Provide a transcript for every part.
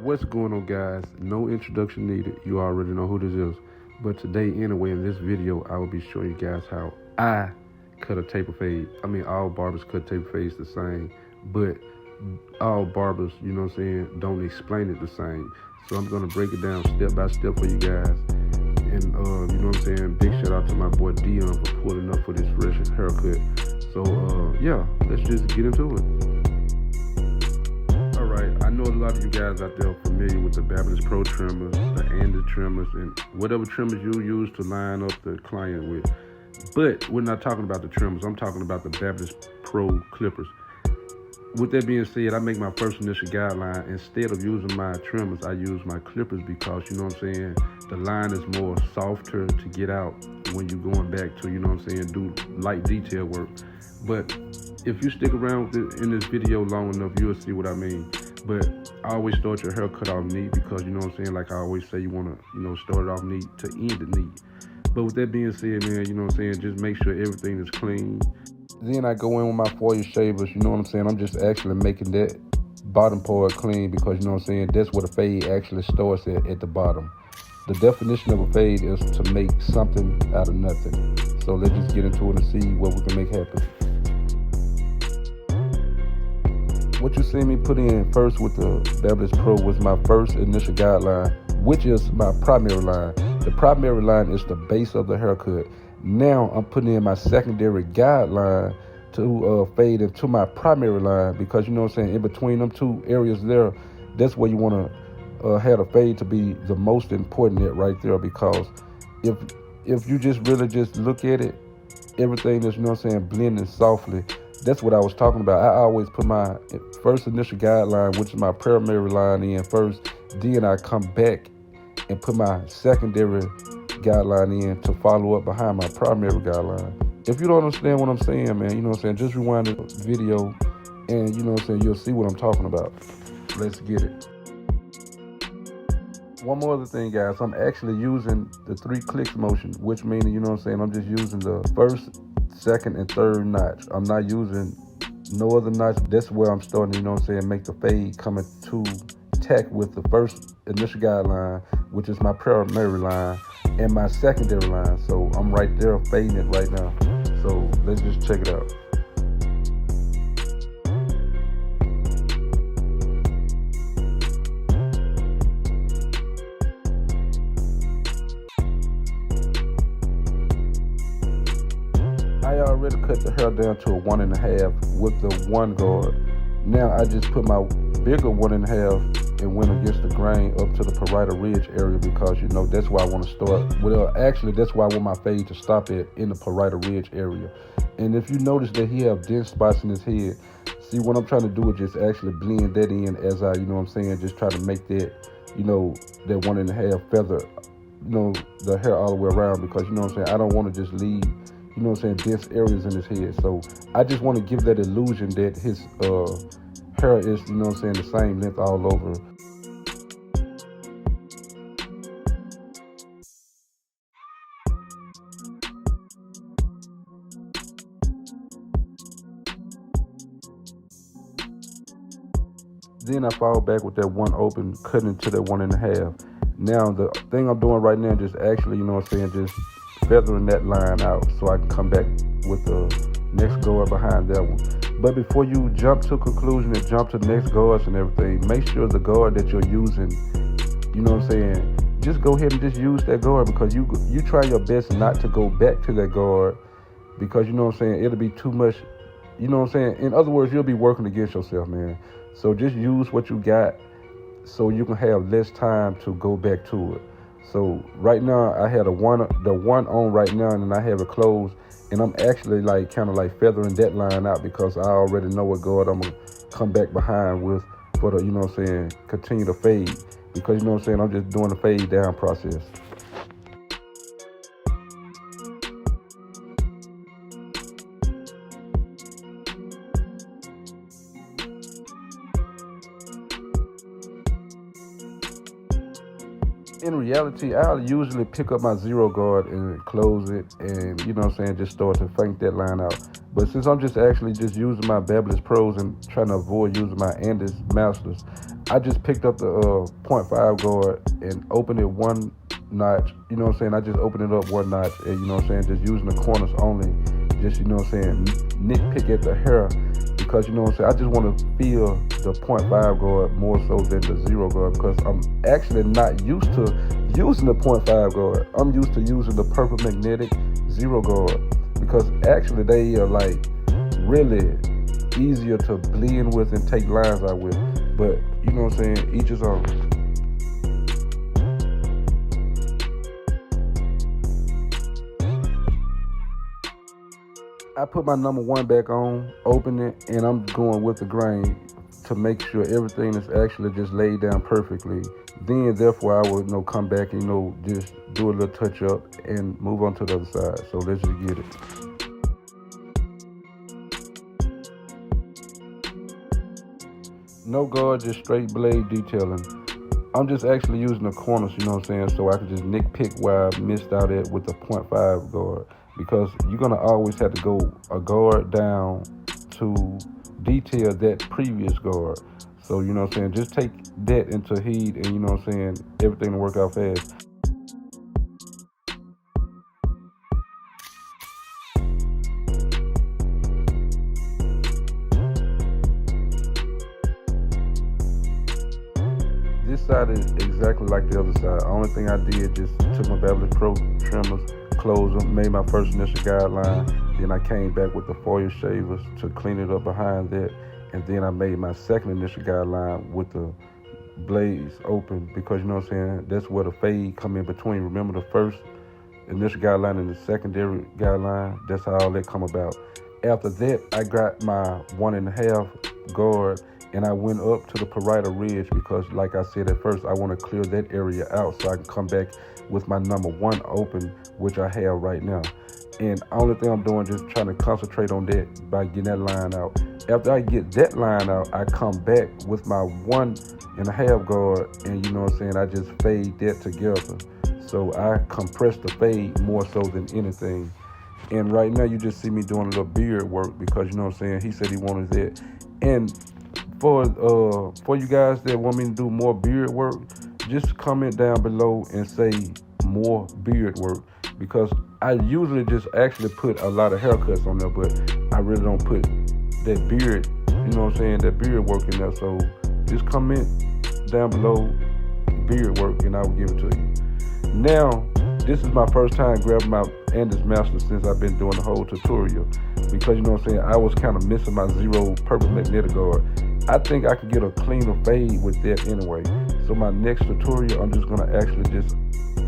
What's going on, guys? No introduction needed. You already know who this is. But today, anyway, in this video, I will be showing you guys how I cut a taper fade. I mean, all barbers cut taper fades the same, but all barbers, you know what I'm saying, don't explain it the same. So I'm going to break it down step by step for you guys. And, you know what I'm saying, big shout out to my boy Dion for pulling up for this fresh haircut. So, yeah, let's just get into it. Alright, I know a lot of you guys out there are familiar with the Barber Pro trimmers, the Andy trimmers, and whatever trimmers you use to line up the client with. But we're not talking about the trimmers, I'm talking about the Barber Pro clippers. With that being said, I make my first initial guideline. Instead of using my trimmers, I use my clippers because, you know what I'm saying, the line is more softer to get out when you're going back to, you know what I'm saying, do light detail work. But if you stick around in this video long enough, you'll see what I mean. But I always start your haircut off neat because, you know what I'm saying, like I always say, you want to, you know, start it off neat to end it neat. But with that being said, man, you know what I'm saying, just make sure everything is clean. Then I go in with my foil shavers, you know what I'm saying, I'm just actually making that bottom part clean because, you know what I'm saying, that's where the fade actually starts at the bottom. The definition of a fade is to make something out of nothing. So let's just get into it and see what we can make happen. What you see me put in first with the Barber Pro was my first initial guideline, which is my primary line. The primary line is the base of the haircut. Now I'm putting in my secondary guideline to fade into my primary line because, you know what I'm saying, in between them two areas there, that's where you want to have the fade to be the most important at right there, because if you just really just look at it, everything is, you know what I'm saying, blending softly. That's what I was talking about. I always put my first initial guideline, which is my primary line, in first. Then I come back and put my secondary guideline in to follow up behind my primary guideline. If you don't understand what I'm saying, man, you know what I'm saying, just rewind the video and, you know what I'm saying, you'll see what I'm talking about. Let's get it. One more other thing, guys, I'm actually using the 3 clicks motion, which means, you know what I'm saying, I'm just using the first, second, and third notch. I'm not using no other notch. That's where I'm starting, you know what I'm saying, make the fade coming to tack with the first initial guideline, which is my primary line, and my secondary line. So I'm right there fading it right now. So let's just check it out. I already cut the hair down to a 1.5 with the 1 guard. Now I just put my bigger 1.5 and went against the grain up to the parietal ridge area because, you know, that's where I want to start. Well, actually, that's why I want my fade to stop at, in the parietal ridge area. And if you notice that he have dense spots in his head, see, what I'm trying to do is just actually blend that in as I, you know what I'm saying, just try to make that, you know, that 1.5 feather, you know, the hair all the way around, because, you know what I'm saying, I don't want to just leave, you know what I'm saying, dense areas in his head. So I just want to give that illusion that his hair is, you know what I'm saying, the same length all over. Then I fall back with that 1 open, cutting to that 1.5. Now the thing I'm doing right now is just actually, you know what I'm saying, just feathering that line out so I can come back with the next guard behind that one. But before you jump to conclusion and jump to the next guards and everything, make sure the guard that you're using, you know what I'm saying, just go ahead and just use that guard, because you try your best not to go back to that guard, because, you know what I'm saying, it'll be too much, you know what I'm saying. In other words, you'll be working against yourself, man. So just use what you got so you can have less time to go back to it. So right now I had the one on right now, and then I have it closed, and I'm actually like kind of like feathering that line out because I already know what guard I'm gonna come back behind with for the, you know what I'm saying, continue to fade, because, you know what I'm saying, I'm just doing the fade down process. In reality, I'll usually pick up my 0 guard and close it and, you know what I'm saying, just start to flank that line out. But since I'm just actually just using my Barber Pros and trying to avoid using my Andes Masters, I just picked up the .5 guard and opened it one notch. You know what I'm saying? I just opened it up one notch, and you know what I'm saying, just using the corners only. Just, you know what I'm saying, nitpick at the hair, because you know what I'm saying, I just want to feel the .5 guard more so than the 0 guard, because I'm actually not used to using the .5 guard. I'm used to using the purple magnetic 0 guard, because actually they are like really easier to blend with and take lines out with. But you know what I'm saying, each his own. I put my number 1 back on, open it, and I'm going with the grain to make sure everything is actually just laid down perfectly. Then, therefore, I will, come back and, just do a little touch up and move on to the other side. So let's just get it. No guard, just straight blade detailing. I'm just actually using the corners, you know what I'm saying, so I can just nitpick where I missed out at with the .5 guard. Because you're going to always have to go a guard down to detail that previous guard. So, you know what I'm saying, just take that into heed, and, you know what I'm saying, everything will work out fast. This side is exactly like the other side. The only thing I did, just took my Barber Pro trimmers, closed them, made my first initial guideline. Then I came back with the foil shavers to clean it up behind that. And then I made my second initial guideline with the blades open, because, you know what I'm saying, that's where the fade come in between. Remember the first initial guideline and the secondary guideline? That's how all that come about. After that, I got my 1.5 guard, and I went up to the parietal ridge, because like I said at first, I want to clear that area out so I can come back with my number 1 open, which I have right now. And only thing I'm doing is just trying to concentrate on that by getting that line out. After I get that line out, I come back with my 1.5 guard, and you know what I'm saying, I just fade that together. So I compress the fade more so than anything. And right now you just see me doing a little beard work, because you know what I'm saying, he said he wanted that. And for you guys that want me to do more beard work, just comment down below and say more beard work, because I usually just actually put a lot of haircuts on there, but I really don't put that beard, you know what I'm saying, that beard work in there. So just comment down below beard work, and I will give it to you. Now, this is my first time grabbing my Andes Master since I've been doing the whole tutorial, because you know what I'm saying, I was kind of missing my 0 purple magnetic guard. I think I could get a cleaner fade with that anyway. So my next tutorial, I'm just going to actually just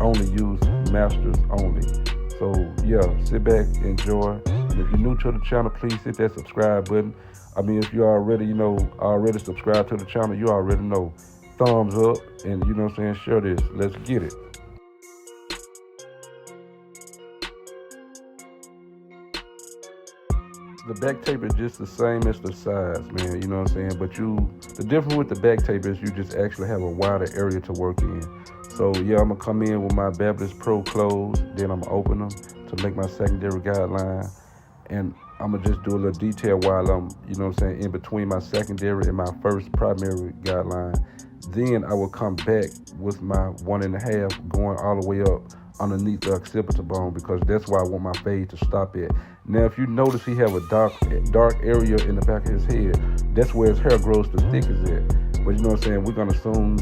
only use Masters only. So yeah, sit back, enjoy. And if you're new to the channel, please hit that subscribe button. I mean, if you already, already subscribed to the channel, you already know. Thumbs up, and you know what I'm saying, share this. Let's get it. The back tape is just the same as the sides, man, you know what I'm saying? But the difference with the back tape is you just actually have a wider area to work in. So yeah, I'm gonna come in with my Barber Pro closed, then I'm gonna open them to make my secondary guideline. And I'm gonna just do a little detail while I'm, you know what I'm saying, in between my secondary and my first primary guideline. Then I will come back with my 1.5 going all the way up underneath the occipital bone, because that's where I want my fade to stop at. Now, if you notice, he have a dark area in the back of his head. That's where his hair grows the thickest at. But you know what I'm saying, we're gonna soon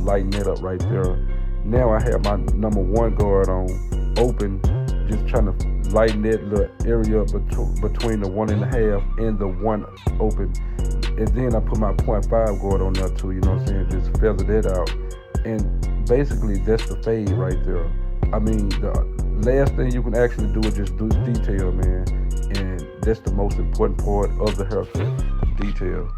lighten that up right there. Now I have my number 1 guard on open, just trying to lighten that little area between the 1.5 and the 1 open. And then I put my .5 guard on there too, you know what I'm saying, just feather that out. And basically that's the fade right there. I mean, the last thing you can actually do is just do detail, man. And that's the most important part of the haircut, detail.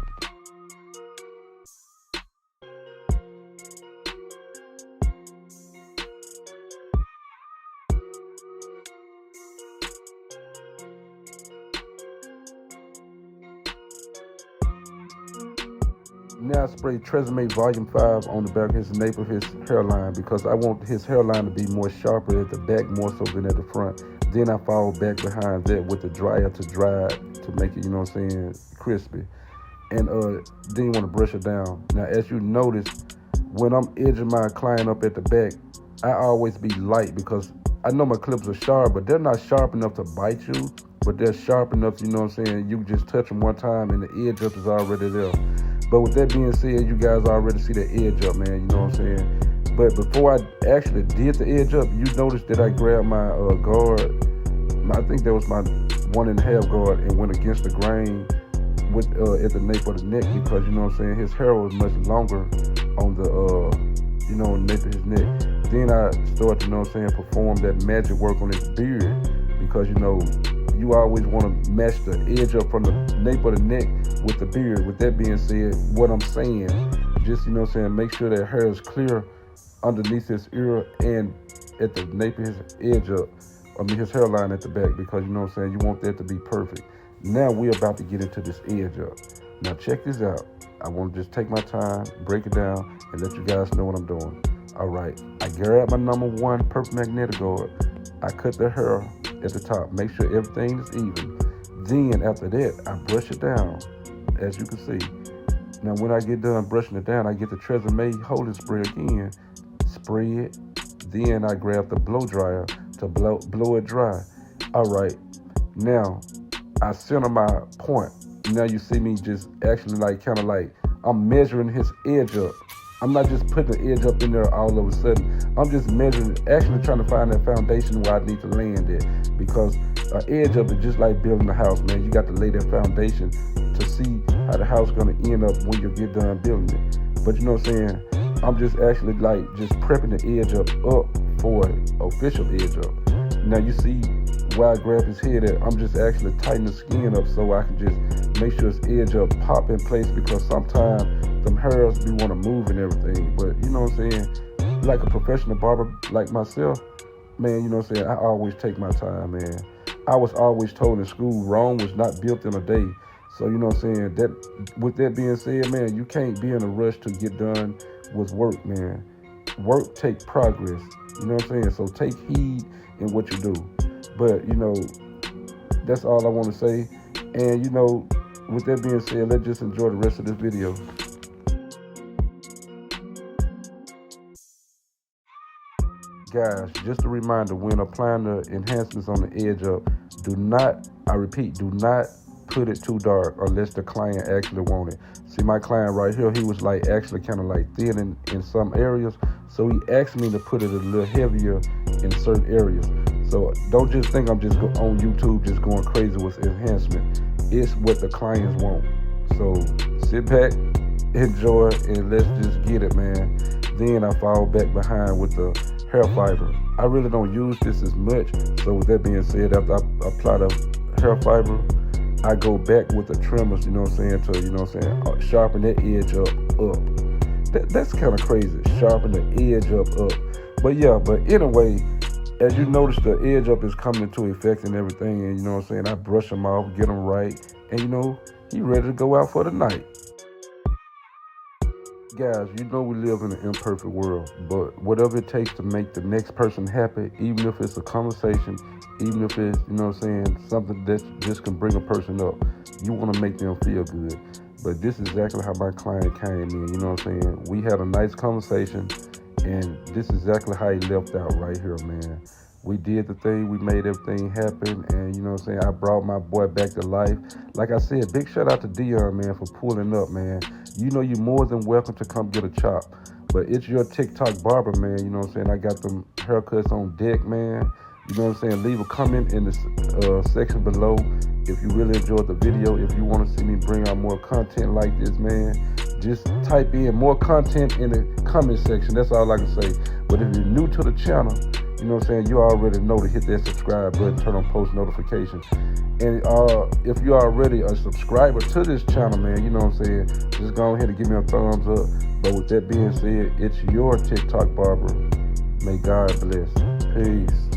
Now I spray Tresemme Volume 5 on the back of his nape of his hairline, because I want his hairline to be more sharper at the back more so than at the front. Then I fall back behind that with the dryer to dry it to make it, you know what I'm saying, crispy. and then you want to brush it down. Now, as you notice, when I'm edging my client up at the back, I always be light because I know my clips are sharp, but they're not sharp enough to bite you, but they're sharp enough, you know what I'm saying, you can just touch them one time and the edge up is already there. But with that being said, you guys already see the edge up, man, you know what I'm saying. But before I actually did the edge up, you noticed that I grabbed my guard, I think that was my 1.5 guard, and went against the grain with at the nape of the neck, because, you know what I'm saying, his hair was much longer on the, you know, nape of his neck. Then I started, you know what I'm saying, perform that magic work on his beard, because, you know, you always want to match the edge up from the nape of the neck with the beard. With that being said, what I'm saying, just, you know what I'm saying, make sure that hair is clear underneath his ear and at the nape of his edge up, his hairline at the back, because, you know what I'm saying, you want that to be perfect. Now we're about to get into this edge up. Now check this out. I want to just take my time, break it down, and let you guys know what I'm doing. All right, I grab my number 1 purple magnetic guard. I cut the hair at the top, make sure everything is even. Then after that, I brush it down, as you can see. Now when I get done brushing it down, I get the Tresemme holding spray again, spray it. Then I grab the blow dryer to blow it dry. All right, now I center my point. Now you see me just actually kind of I'm measuring his edge up. I'm not just putting the edge up in there all of a sudden. I'm just measuring, actually trying to find that foundation where I need to land it. Because an edge up is just like building a house, man. You got to lay that foundation to see how the house is going to end up when you get done building it. But you know what I'm saying? I'm just actually just prepping the edge up for an official edge up. Now you see where I grab his head at, I'm just actually tightening the skin up so I can just make sure his edge up pop in place, because sometimes them hairs be want to move and everything. But you know what I'm saying, like a professional barber like myself, man, you know what I'm saying, I always take my time, man. I was always told in school, Rome was not built in a day. So you know what I'm saying, that with that being said, man, you can't be in a rush to get done with work, man. Work take progress, you know what I'm saying, so take heed in what you do. But, you know, that's all I want to say. And, you know, with that being said, let's just enjoy the rest of this video. Guys, just a reminder, when applying the enhancements on the edge up, do not put it too dark unless the client actually want it. See, my client right here, he was actually kind of thin in some areas. So he asked me to put it a little heavier in certain areas. So don't just think I'm just on YouTube just going crazy with enhancement. It's what the clients want. So sit back, enjoy, and let's just get it, man. Then I fall back behind with the hair fiber. I really don't use this as much. So with that being said, after I apply the hair fiber, I go back with the trimmers, you know what I'm saying, to, you know what I'm saying, sharpen that edge up. That's kind of crazy, sharpen the edge up. But yeah, but anyway, as you notice, the edge up is coming into effect and everything, and you know what I'm saying, I brush him off, get him right, and you know, he ready to go out for the night. Guys, you know we live in an imperfect world, but whatever it takes to make the next person happy, even if it's a conversation, even if it's, you know what I'm saying, something that just can bring a person up, you want to make them feel good. But this is exactly how my client came in, you know what I'm saying. We had a nice conversation, and this is exactly how he left out right here, man. We did the thing, we made everything happen, and you know what I'm saying, I brought my boy back to life. Like I said, big shout out to Dion, man, for pulling up, man. You know you're more than welcome to come get a chop. But it's your TikTok barber, man, you know what I'm saying. I got them haircuts on deck, man. You know what I'm saying? Leave a comment in the section below if you really enjoyed the video. If you want to see me bring out more content like this, man, just type in more content in the comment section. That's all I can say. But if you're new to the channel, you know what I'm saying, you already know to hit that subscribe button, turn on post notifications. And if you're already a subscriber to this channel, man, you know what I'm saying, just go ahead and give me a thumbs up. But with that being said, it's your TikTok barber. May God bless. Peace.